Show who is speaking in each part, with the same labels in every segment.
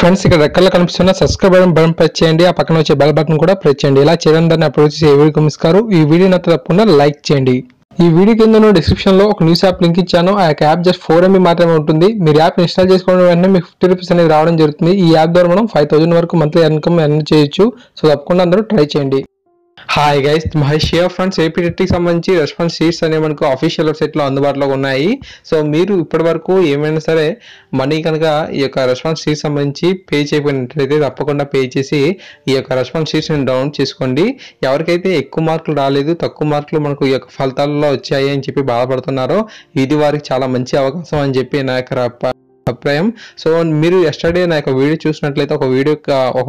Speaker 1: Friends ఇక్కడ రెక్కల్లో కనిపిస్తున్న subscribe button press చేయండి, ఆ పక్కన వచ్చే బెల్ బటన్ కూడా ప్రెస్ చేయండి. ఇలా చేయడం ద్వారా అప్లోడ్ చేసే ఏ వీడియో మిస్కారు. ఈ వీడియో నచ్చితే తప్పకుండా లైక్ చేయండి. ఈ వీడియో కింద డిస్క్రిప్షన్ లో ఒక న్యూస్ యాప్ లింక్ ఇచ్చాను. ఆ యాప్ జస్ట్ 4 MB మాత్రమే ఉంటుంది. మీరు యాప్ ఇన్స్టాల్ చేసుకోవడం వెంటనే మీకు 50 రూపీస్ అనేది రావడం జరుగుతుంది. ఈ యాప్ ద్వారా మనం 5000 వరకు మంత్లీ ఇన్కమ్ ఎర్న్ చేయొచ్చు. సో తప్పకుండా అందరూ ట్రై చేయండి. Hi guys, Mahesh here friends. ఏపీటెట్కి సంబంధించి రెస్పాన్స్ షీట్స్ అనేవి మనకు అఫీషియల్ వెబ్సైట్లో అందుబాటులో ఉన్నాయి. సో మీరు ఇప్పటి వరకు ఏమైనా సరే మనీ కనుక ఈ యొక్క రెస్పాన్స్ షీట్స్ సంబంధించి పే చేయకపోయినట్లయితే తప్పకుండా పే చేసి ఈ యొక్క రెస్పాన్స్ షీట్స్ని డౌన్లోడ్ చేసుకోండి. ఎవరికైతే ఎక్కువ మార్కులు రాలేదు, తక్కువ మార్కులు మనకు ఈ యొక్క ఫలితాల్లో వచ్చాయి అని చెప్పి బాధపడుతున్నారో ఇది వారికి చాలా మంచి అవకాశం అని చెప్పి నా యొక్క అభిప్రాయం. సో మీరు ఎస్టర్డే నా యొక్క వీడియో చూసినట్లయితే ఒక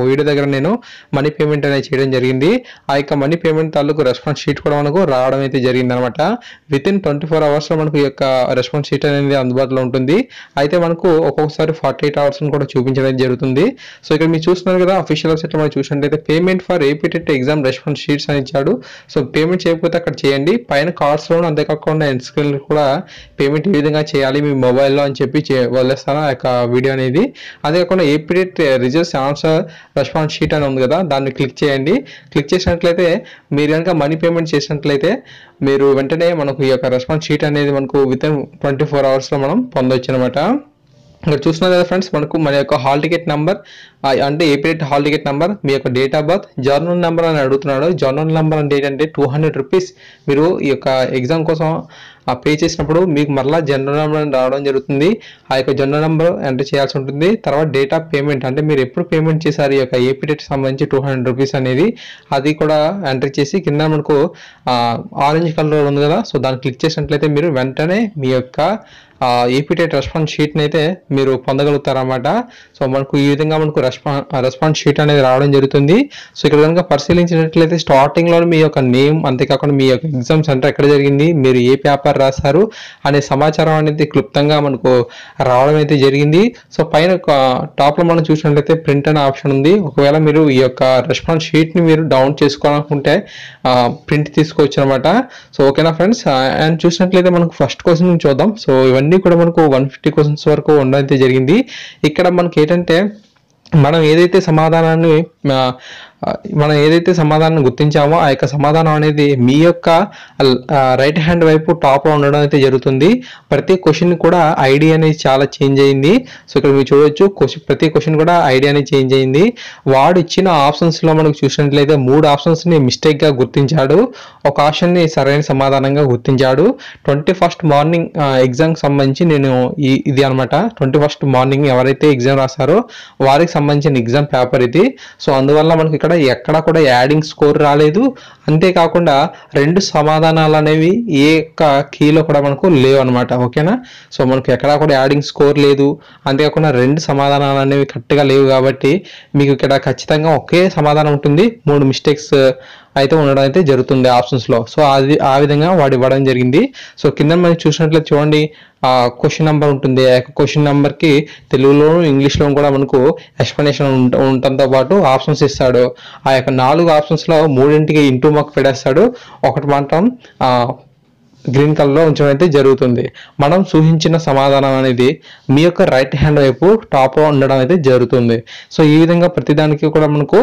Speaker 1: వీడియో దగ్గర నేను మనీ పేమెంట్ అనేది చేయడం జరిగింది. ఆ యొక్క మనీ పేమెంట్ తాలూకు రెస్పాన్స్ షీట్ కూడా మనకు రావడం అయితే జరిగింది అనమాట. వితిన్ 24 hours లో మనకు ఈ యొక్క రెస్పాన్స్ షీట్ అనేది అందుబాటులో ఉంటుంది. అయితే మనకు ఒక్కొక్కసారి 48 hours కూడా చూపించడం జరుగుతుంది. సో ఇక్కడ మీరు చూస్తున్నారు కదా, అఫీషియల్ వెబ్సైట్లో మనం చూసినట్లయితే payment for APTET exam response sheets అని ఇచ్చాడు. సో పేమెంట్ చేయకపోతే అక్కడ చేయండి. పైన కార్డ్స్లో అంతేకాకుండా ఎండ్ స్క్రీన్ కూడా పేమెంట్ ఏ విధంగా చేయాలి మీ మొబైల్లో అని చెప్పి వదిలేస్తాను ఆ యొక్క వీడియో అనేది. అదే కాకుండా APTET results answer response sheet అని ఉంది కదా, దాన్ని క్లిక్ చేయండి. క్లిక్ చేసినట్లయితే మీరు కనుక మనీ పేమెంట్ చేసినట్లయితే మీరు వెంటనే మనకు ఈ యొక్క రెస్పాన్స్ షీట్ అనేది మనకు వితిన్ 24 hours లో మనం పొందొచ్చు అనమాట. ఇక్కడ చూస్తున్నారు కదా ఫ్రెండ్స్, మనకు మన యొక్క హాల్ టికెట్ నెంబర్ అంటే ఏపీటెట్ హాల్ టికెట్ నెంబర్, మీ యొక్క date of birth, journal number అని అడుగుతున్నాడు. జర్నల్ నెంబర్ అంటే ఏంటంటే 200 రూపీస్ మీరు ఈ యొక్క ఎగ్జామ్ కోసం పే చేసినప్పుడు మీకు మరలా జనరల్ నెంబర్ రావడం జరుగుతుంది. ఆ యొక్క జనరల్ నెంబర్ ఎంటర్ చేయాల్సి ఉంటుంది. తర్వాత డేట్ ఆఫ్ పేమెంట్ అంటే మీరు ఎప్పుడు పేమెంట్ చేశారు ఈ యొక్క ఏపీటెట్ సంబంధించి 200 రూపీస్ అనేది, అది కూడా ఎంటర్ చేసి కింద మనకు ఆరెంజ్ కలర్ ఉంది కదా, సో దాన్ని క్లిక్ చేసినట్లయితే మీరు వెంటనే మీ యొక్క ఏపీటెట్ రెస్పాన్స్ షీట్ని అయితే మీరు పొందగలుగుతారన్నమాట. సో మనకు ఈ విధంగా మనకు రెస్పాన్స్ షీట్ అనేది రావడం జరుగుతుంది. సో ఇక్కడ కనుక పరిశీలించినట్లయితే స్టార్టింగ్లో మీ యొక్క నేమ్, అంతేకాకుండా మీ యొక్క ఎగ్జామ్ సెంటర్ ఎక్కడ జరిగింది, మీరు ఏ పేపర్ రాశారు అనే సమాచారం అనేది క్లుప్తంగా మనకు రావడం అయితే జరిగింది. సో పైన టాప్లో మనం చూసినట్లయితే ప్రింట్ అనే ఆప్షన్ ఉంది. ఒకవేళ మీరు ఈ యొక్క రెస్పాన్స్ షీట్ని మీరు డౌన్లోడ్ చేసుకోవాలనుకుంటే ప్రింట్ తీసుకోవచ్చు అనమాట. సో ఓకేనా ఫ్రెండ్స్, అండ్ చూసినట్లయితే మనకు ఫస్ట్ క్వశ్చన్ చూద్దాం. సో ఇవన్నీ కూడా మనకు 150 క్వశ్చన్స్ వరకు ఉండడం అయితే జరిగింది. ఇక్కడ మనకి ఏంటంటే మనం ఏదైతే సమాధానాన్ని గుర్తించామో ఆ యొక్క సమాధానం అనేది మీ యొక్క రైట్ హ్యాండ్ వైపు టాప్లో ఉండడం అయితే జరుగుతుంది. ప్రతి క్వశ్చన్ కూడా ఐడి అనేది చాలా చేంజ్ అయింది. సో ఇక్కడ మీరు చూడొచ్చు, ప్రతి క్వశ్చన్ కూడా ఐడి అనేది చేంజ్ అయింది. వాడు ఇచ్చిన ఆప్షన్స్లో మనకు చూసినట్లయితే 3 ఆప్షన్స్ని మిస్టేక్గా గుర్తించాడు, ఒక ఆప్షన్ని సరైన సమాధానంగా గుర్తించాడు. 21st మార్నింగ్ ఎగ్జామ్కి సంబంధించి నేను ఇది అనమాట. 21st మార్నింగ్ ఎవరైతే ఎగ్జామ్ రాస్తారో వారికి సంబంధించిన ఎగ్జామ్ పేపర్ ఇది. సో అందువల్ల మనకి ఇక్కడ ఎక్కడ కూడా యాడింగ్ స్కోర్ రాలేదు. అంతేకాకుండా 2 సమాధానాలు అనేవి ఏ యొక్క కీలో కూడా మనకు లేవు అనమాట. ఓకేనా, సో మనకు ఎక్కడా కూడా యాడింగ్ స్కోర్ లేదు. అంతేకాకుండా 2 సమాధానాలు అనేవి కరెక్ట్గా లేవు కాబట్టి మీకు ఇక్కడ ఖచ్చితంగా ఒకే సమాధానం ఉంటుంది. 3 మిస్టేక్స్ అయితే ఉండడం అయితే జరుగుతుంది ఆప్షన్స్లో. సో ఆ విధంగా వాడు ఇవ్వడం జరిగింది. సో కింద మనం చూసినట్లయితే చూడండి, క్వశ్చన్ నెంబర్ ఉంటుంది. ఆ యొక్క క్వశ్చన్ నెంబర్కి తెలుగులోను ఇంగ్లీష్లో కూడా మనకు ఎక్స్ప్లెనేషన్ ఉండటంతో పాటు ఆప్షన్స్ ఇస్తాడు. ఆ యొక్క 4 ఆప్షన్స్లో 3ంటికి ఇంటూ మార్క్ పెడేస్తాడు, ఒకటి మాత్రం గ్రీన్ కలర్లో ఉంచడం అయితే జరుగుతుంది. మనం సూచించిన సమాధానం అనేది మీ యొక్క రైట్ హ్యాండ్ వైపు టాప్లో ఉండడం అయితే జరుగుతుంది. సో ఈ విధంగా ప్రతిదానికి కూడా మనకు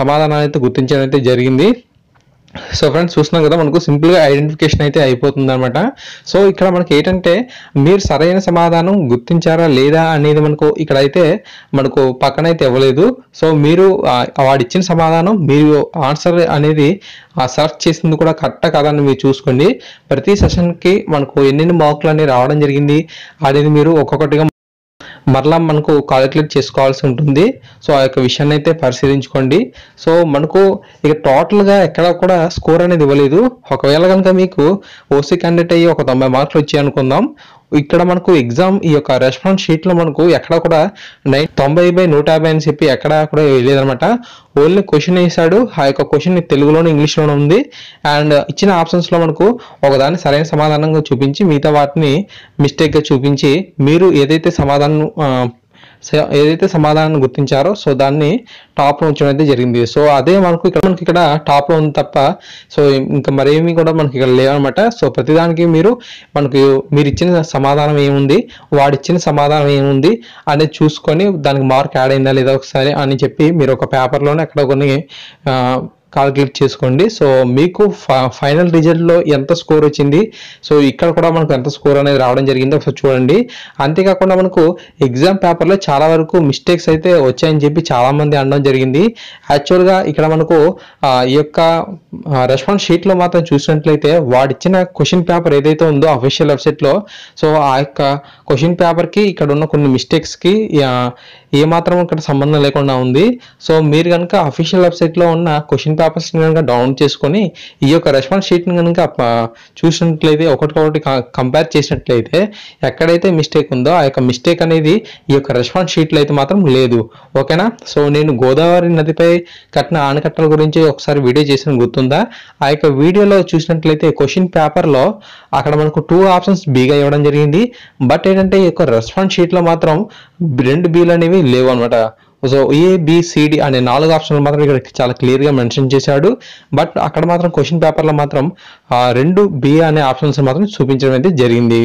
Speaker 1: సమాధానాన్ని అయితే గుర్తించడం అయితే జరిగింది. సో ఫ్రెండ్స్ చూస్తున్నాం కదా, మనకు సింపుల్గా ఐడెంటిఫికేషన్ అయితే అయిపోతుంది అనమాట. సో ఇక్కడ మనకి ఏంటంటే మీరు సరైన సమాధానం గుర్తించారా లేదా అనేది మనకు ఇక్కడైతే మనకు పక్కనైతే ఇవ్వలేదు. సో మీరు వాడిచ్చిన సమాధానం, మీరు ఆన్సర్ అనేది సెర్చ్ చేసింది కూడా కరెక్టా కాదని మీరు చూసుకోండి. ప్రతి సెషన్కి మనకు ఎన్ని మార్కులు అనేవి రావడం జరిగింది అనేది మీరు ఒక్కొక్కటిగా మరలా మనకు కాలిక్యులేట్ చేసుకోవాల్సి ఉంటుంది. సో ఆ యొక్క విషయాన్ని అయితే పరిశీలించుకోండి. సో మనకు ఇక టోటల్గా ఎక్కడ కూడా స్కోర్ అనేది ఇవ్వలేదు. ఒకవేళ కనుక మీకు ఓసీ క్యాండిడేట్ అయ్యి ఒక 90 మార్కులు వచ్చాయి అనుకుందాం, ఇక్కడ మనకు ఎగ్జామ్ ఈ యొక్క రెస్పాన్స్ షీట్లో మనకు ఎక్కడ కూడా 90/150 అని చెప్పి ఎక్కడ కూడా లేదనమాట. ఓన్లీ క్వశ్చన్ వేసాడు. ఆ యొక్క క్వశ్చన్ తెలుగులోనే ఇంగ్లీష్లోనే ఉంది. అండ్ ఇచ్చిన ఆప్షన్స్లో మనకు ఒకదాన్ని సరైన సమాధానంగా చూపించి మిగతా వాటిని మిస్టేక్గా చూపించి మీరు ఏదైతే సమాధానం ఏదైతే సమాధానాన్ని గుర్తించారో సో దాన్ని టాప్లో ఉంచడం అయితే జరిగింది. సో అదే మనకి ఇక్కడ టాప్లో ఉంది తప్ప సో ఇంకా మరేమి కూడా మనకి ఇక్కడ లేవన్నమాట. సో ప్రతిదానికి మీరు ఇచ్చిన సమాధానం ఏముంది, వాడిచ్చిన సమాధానం ఏముంది అనేది చూసుకొని దానికి మార్క్ యాడ్ అయిందా లేదా ఒకసారి అని చెప్పి మీరు ఒక పేపర్లోనే అక్కడ కొన్ని కాల్కులేట్ చేసుకోండి. సో మీకు ఫైనల్ రిజల్ట్లో ఎంత స్కోర్ వచ్చింది, సో ఇక్కడ కూడా మనకు ఎంత స్కోర్ అనేది రావడం జరిగిందో ఒకసారి చూడండి. అంతేకాకుండా మనకు ఎగ్జామ్ పేపర్లో చాలా వరకు మిస్టేక్స్ అయితే వచ్చాయని చెప్పి చాలామంది అనడం జరిగింది. యాక్చువల్గా ఇక్కడ మనకు ఈ యొక్క రెస్పాన్స్ షీట్లో మాత్రం చూసినట్లయితే వాడిచ్చిన క్వశ్చన్ పేపర్ ఏదైతే ఉందో అఫీషియల్ వెబ్సైట్లో, సో ఆ యొక్క క్వశ్చన్ పేపర్కి ఇక్కడ ఉన్న కొన్ని మిస్టేక్స్కి ఏమాత్రం ఇక్కడ సంబంధం లేకుండా ఉంది. సో మీరు కనుక అఫీషియల్ వెబ్సైట్లో ఉన్న క్వశ్చన్ పేపర్స్ని కనుక డౌన్లోడ్ చేసుకొని ఈ యొక్క రెస్పాన్స్ షీట్ని కనుక చూసినట్లయితే ఒకటికొకటి కంపేర్ చేసినట్లయితే ఎక్కడైతే మిస్టేక్ ఉందో ఆ యొక్క మిస్టేక్ అనేది ఈ యొక్క రెస్పాన్స్ షీట్లో అయితే మాత్రం లేదు. ఓకేనా. సో నేను గోదావరి నదిపై కట్టిన ఆనకట్టల గురించి ఒకసారి వీడియో చేసిన గుర్తుందా? ఆ యొక్క వీడియోలో చూసినట్లయితే క్వశ్చన్ పేపర్లో అక్కడ మనకు 2 ఆప్షన్స్ బీగా ఇవ్వడం జరిగింది. బట్ ఏంటంటే ఈ యొక్క రెస్పాన్స్ షీట్లో మాత్రం 2 బీలు అనేవి లేవు అనమాట. సో ABCD అనే 4 ఆప్షన్లు మాత్రం ఇక్కడ చాలా క్లియర్గా మెన్షన్ చేశాడు. బట్ అక్కడ మాత్రం క్వశ్చన్ పేపర్లో మాత్రం 2 B అనే ఆప్షన్స్ మాత్రం చూపించడం అయితే జరిగింది.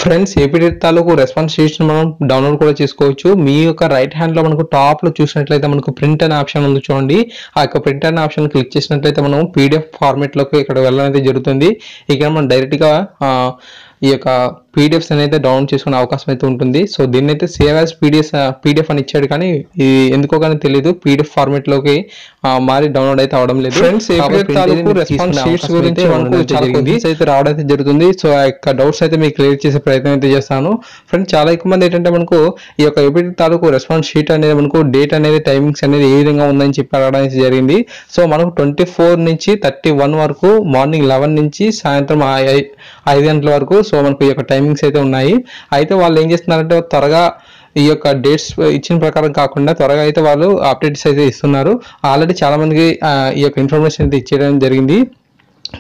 Speaker 1: ఫ్రెండ్స్, ఏపీటెట్ తాలూకు రెస్పాన్స్ షీట్స్ మనం డౌన్లోడ్ కూడా చేసుకోవచ్చు. మీ యొక్క రైట్ హ్యాండ్లో మనకు టాప్లో చూసినట్లయితే మనకు ప్రింట్ అనే ఆప్షన్ ఉంది చూడండి. ఆ యొక్క ప్రింట్ అనే ఆప్షన్ క్లిక్ చేసినట్లయితే మనం PDF ఫార్మేట్లోకి ఇక్కడ వెళ్ళడం అయితే జరుగుతుంది. ఇక్కడ మనం డైరెక్ట్గా ఈ యొక్క PDFs అనేది డౌన్లోడ్ చేసుకునే అవకాశం అయితే ఉంటుంది. సో దీన్ని అయితే సేవ్ యాజ్ PDF అని ఇచ్చాడు, కానీ ఇది ఎందుకో కానీ తెలియదు PDF ఫార్మేట్లోకి మారి డౌన్లోడ్ అయితే అవడం లేదు. ఫ్రెండ్స్, రెస్పాన్స్ షీట్స్ గురించి అయితే రావడం అయితే జరుగుతుంది. సో ఆ యొక్క డౌట్స్ అయితే మీకు క్లియర్ చేసే ప్రయత్నం అయితే చేస్తాను. ఫ్రెండ్స్, చాలా ఎక్కువ మంది ఏంటంటే మనకు ఈ యొక్క ఏపీటెట్ తాలూకు రెస్పాన్స్ షీట్ అనేది మనకు డేట్ అనేది టైమింగ్స్ అనేది ఏ విధంగా ఉందని చెప్పి అడగడం అయితే జరిగింది. సో మనకు 24 నుంచి 31 వరకు మార్నింగ్ 11 నుంచి సాయంత్రం 5 గంటల వరకు సో మనకు ఈ యొక్క టైమింగ్స్ అయితే ఉన్నాయి. అయితే వాళ్ళు ఏం చేస్తున్నారంటే త్వరగా ఈ యొక్క డేట్స్ ఇచ్చిన ప్రకారం కాకుండా త్వరగా అయితే వాళ్ళు అప్డేట్స్ అయితే ఇస్తున్నారు. ఆల్రెడీ చాలా మందికి ఈ యొక్క ఇన్ఫర్మేషన్ అయితే ఇచ్చేయడం జరిగింది.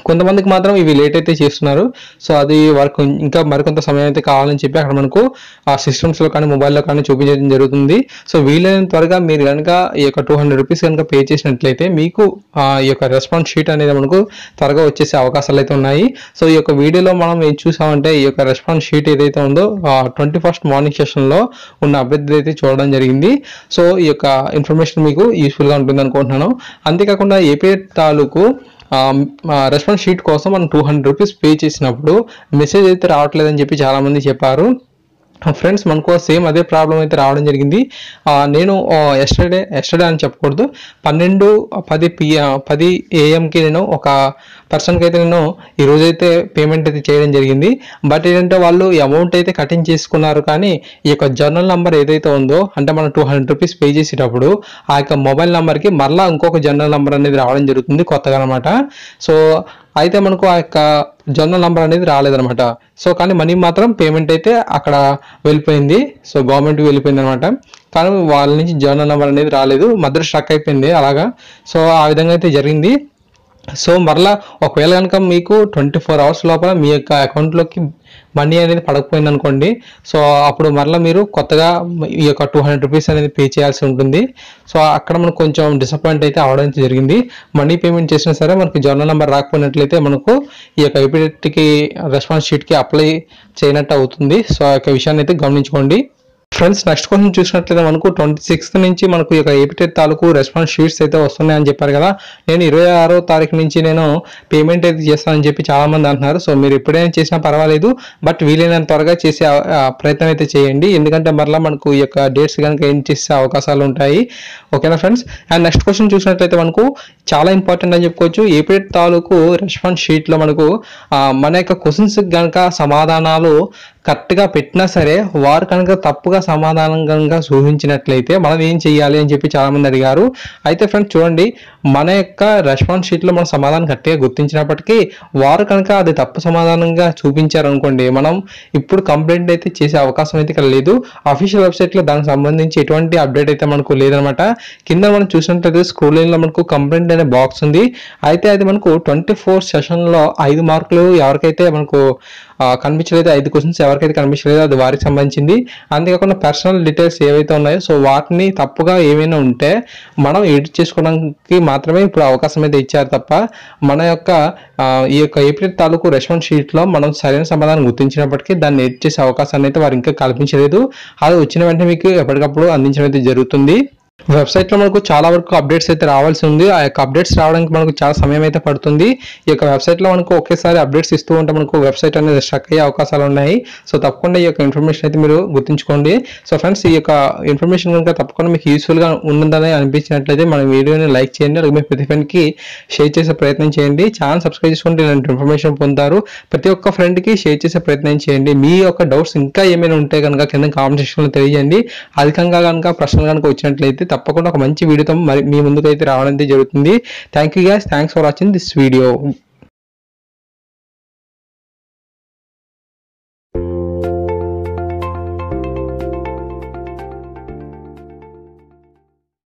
Speaker 1: కొంతమందికి మాత్రం ఇవి లేట్ అయితే చేస్తున్నారు. సో అది వారికి ఇంకా మరికొంత సమయం అయితే కావాలని చెప్పి అక్కడ మనకు ఆ సిస్టమ్స్లో కానీ మొబైల్లో కానీ చూపించడం జరుగుతుంది. సో వీలైన త్వరగా మీరు కనుక ఈ యొక్క 200 రూపీస్ కనుక పే చేసినట్లయితే మీకు ఈ యొక్క రెస్పాన్స్ షీట్ అనేది మనకు త్వరగా వచ్చేసే అవకాశాలు అయితే ఉన్నాయి. సో ఈ యొక్క వీడియోలో మనం ఏం చూసామంటే ఈ యొక్క రెస్పాన్స్ షీట్ ఏదైతే ఉందో 21st మార్నింగ్ సెషన్లో ఉన్న అభ్యర్థి అయితే చూడడం జరిగింది. సో ఈ యొక్క ఇన్ఫర్మేషన్ మీకు యూస్ఫుల్గా ఉంటుంది అనుకుంటున్నాను. అంతేకాకుండా ఏపీటెట్ తాలూకు రెస్పాన్స్ షీట్ కోసం మనం 200 రూపీస్ పే చేసినప్పుడు మెసేజ్ అయితే రావట్లేదని చెప్పి చాలామంది చెప్పారు. ఫ్రెండ్స్, మనకు సేమ్ అదే ప్రాబ్లం అయితే రావడం జరిగింది. నేను ఎస్టర్డే అని చెప్పకూడదు, 12:10 AM నేను ఒక పర్సన్కి అయితే నేను ఈరోజైతే పేమెంట్ అయితే చేయడం జరిగింది. బట్ ఏంటంటే వాళ్ళు ఈ అమౌంట్ అయితే కటింగ్ చేసుకున్నారు, కానీ ఈ యొక్క జర్నల్ నెంబర్ ఏదైతే ఉందో అంటే మనం 200 రూపీస్ పే చేసేటప్పుడు ఆ యొక్క మొబైల్ నెంబర్కి మరలా ఇంకొక జర్నల్ నెంబర్ అనేది రావడం జరుగుతుంది కొత్తగా అనమాట. సో అయితే మనకు ఆ యొక్క జర్నల్ నెంబర్ అనేది రాలేదనమాట. సో కానీ మనీ మాత్రం పేమెంట్ అయితే అక్కడ వెళ్ళిపోయింది. సో గవర్నమెంట్కి వెళ్ళిపోయింది అనమాట. కానీ వాళ్ళ నుంచి జర్నల్ నెంబర్ అనేది రాలేదు, మధ్య స్ట్రక్ అయిపోయింది అలాగా. సో ఆ విధంగా అయితే జరిగింది. సో మరలా ఒకవేళ కనుక మీకు 24 అవర్స్ లోపల మీ యొక్క అకౌంట్లోకి మనీ అనేది పడకపోయింది అనుకోండి, సో అప్పుడు మరలా మీరు కొత్తగా ఈ యొక్క 200 రూపీస్ అనేది పే చేయాల్సి ఉంటుంది. సో అక్కడ మనకు కొంచెం డిసప్పాయింట్ అయితే అవడం జరిగింది. మనీ పేమెంట్ చేసినా సరే మనకి జర్నల్ నెంబర్ రాకపోయినట్లయితే మనకు ఈ యొక్క ఏపీటెట్కి రెస్పాన్స్ షీట్కి అప్లై చేయనట్టు అవుతుంది. సో ఆ యొక్క విషయాన్ని అయితే గమనించుకోండి. ఫ్రెండ్స్, నెక్స్ట్ క్వశ్చన్ చూసినట్లయితే మనకు 26th నుంచి మనకు ఈ యొక్క ఏపీటెట్ తాలూకు రెస్పాన్స్ షీట్స్ అయితే వస్తున్నాయని చెప్పారు కదా. నేను 26వ తారీఖు నుంచి నేను పేమెంట్ అయితే చేస్తానని చెప్పి చాలామంది అంటున్నారు. సో మీరు ఎప్పుడైనా చేసినా పర్వాలేదు, బట్ వీలైనంత త్వరగా చేసే ప్రయత్నం అయితే చేయండి. ఎందుకంటే మరలా మనకు ఈ యొక్క డేట్స్ కనుక ఏం చేసే అవకాశాలు ఉంటాయి. ఓకేనా ఫ్రెండ్స్. అండ్ నెక్స్ట్ క్వశ్చన్ చూసినట్లయితే మనకు చాలా ఇంపార్టెంట్ అని చెప్పుకోవచ్చు. ఏపీటెట్ తాలూకు రెస్పాన్స్ షీట్లో మనకు మన యొక్క క్వశ్చన్స్ కనుక సమాధానాలు కరెక్ట్గా పెట్టినా సరే వారు కనుక తప్పుగా సమాధానం కనుక సూచించినట్లయితే మనం ఏం చేయాలి అని చెప్పి చాలామంది అడిగారు. అయితే ఫ్రెండ్స్ చూడండి, మన యొక్క రెస్పాన్స్ షీట్లో మన సమాధానం కరెక్ట్గా గుర్తించినప్పటికీ వారు కనుక అది తప్పు సమాధానంగా చూపించారనుకోండి, మనం ఇప్పుడు కంప్లైంట్ అయితే చేసే అవకాశం అయితే ఇక్కడ లేదు. అఫీషియల్ వెబ్సైట్లో దానికి సంబంధించి ఎటువంటి అప్డేట్ అయితే మనకు లేదనమాట. కింద మనం చూసినట్లయితే స్క్రోల్ లైన్లో మనకు కంప్లైంట్ అనే బాక్స్ ఉంది. అయితే అది మనకు 24 సెషన్లో 5 మార్కులు ఎవరికైతే మనకు కనిపించలేదు 5 క్వశ్చన్స్ ఎవరికైతే కనిపించలేదో అది వారికి సంబంధించింది. అంతేకాకుండా పర్సనల్ డీటెయిల్స్ ఏవైతే ఉన్నాయో సో వాటిని తప్పుగా ఏమైనా ఉంటే మనం ఎడిట్ చేసుకోవడానికి మాత్రమే ఇప్పుడు అవకాశం అయితే ఇచ్చారు తప్ప మన యొక్క ఈ యొక్క ఏప్రిల్ తాలూకు రెస్పాన్స్ షీట్లో మనం సరైన సమాధానం గుర్తించినప్పటికీ దాన్ని ఎడిట్ చేసే అవకాశాన్ని అయితే వారు ఇంకా కల్పించలేదు. అది వచ్చిన వెంటనే మీకు ఎప్పటికప్పుడు అందించడం అయితే జరుగుతుంది. వెబ్సైట్లో మనకు చాలా వరకు అప్డేట్స్ అయితే రావాల్సి ఉంది. ఆ యొక్క అప్డేట్స్ రావడానికి మనకు చాలా సమయం అయితే పడుతుంది. ఈ యొక్క వెబ్సైట్లో మనకు ఒకేసారి అప్డేట్స్ ఇస్తూ ఉంటే మనకు వెబ్సైట్ అనేది స్ట్రక్ అయ్యే అవకాశాలు ఉన్నాయి. సో తప్పకుండా ఈ యొక్క ఇన్ఫర్మేషన్ అయితే మీరు గుర్తుంచుకోండి. సో ఫ్రెండ్స్, ఈ యొక్క ఇన్ఫర్మేషన్ కనుక తప్పకుండా మీకు యూస్ఫుల్గా ఉందని అనిపించినట్లయితే మన వీడియోని లైక్ చేయండి, అలాగే మీ ప్రతి ఫ్రెండ్కి షేర్ చేసే ప్రయత్నం చేయండి. ఛానల్ సబ్స్క్రైబ్ చేసుకుంటే ఇలాంటి ఇన్ఫర్మేషన్ పొందుతారు. ప్రతి ఒక్క ఫ్రెండ్కి షేర్ చేసే ప్రయత్నం చేయండి. మీ యొక్క డౌట్స్ ఇంకా ఏమైనా ఉంటే కనుక కింద కామెంట్ సెక్షన్లో తెలియజేయండి. అధికంగా కనుక ప్రశ్నలు కనుక వచ్చినట్లయితే తప్పకుండా ఒక మంచి వీడియోతో మరి మీ ముందుకు అయితే రావడం జరుగుతుంది. Thank you guys, thanks for watching this video.